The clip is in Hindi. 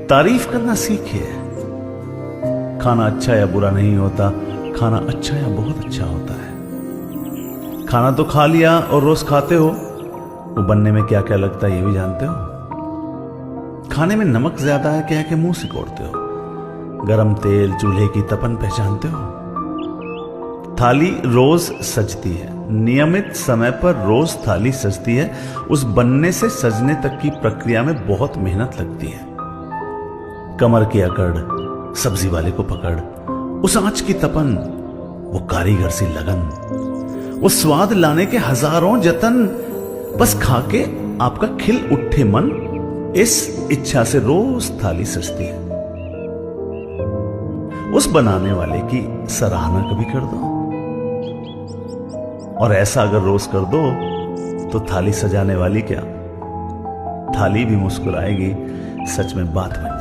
तारीफ करना सीखिए। खाना अच्छा या बुरा नहीं होता, खाना अच्छा या बहुत अच्छा होता है। खाना तो खा लिया और रोज खाते हो, वो बनने में क्या क्या लगता है ये भी जानते हो? खाने में नमक ज्यादा है क्या है कि मुंह सिकोड़ते हो? गरम तेल चूल्हे की तपन पहचानते हो? थाली रोज सजती है, नियमित समय पर रोज थाली सजती है। उस बनने से सजने तक की प्रक्रिया में बहुत मेहनत लगती है। कमर की अकड़, सब्जी वाले को पकड़, उस आंच की तपन, वो कारीगर सी लगन, वो स्वाद लाने के हजारों जतन, बस खाके आपका खिल उठे मन, इस इच्छा से रोज थाली सजती है। उस बनाने वाले की सराहना कभी कर दो, और ऐसा अगर रोज कर दो तो थाली सजाने वाली क्या, थाली भी मुस्कुराएगी। सच में बात बन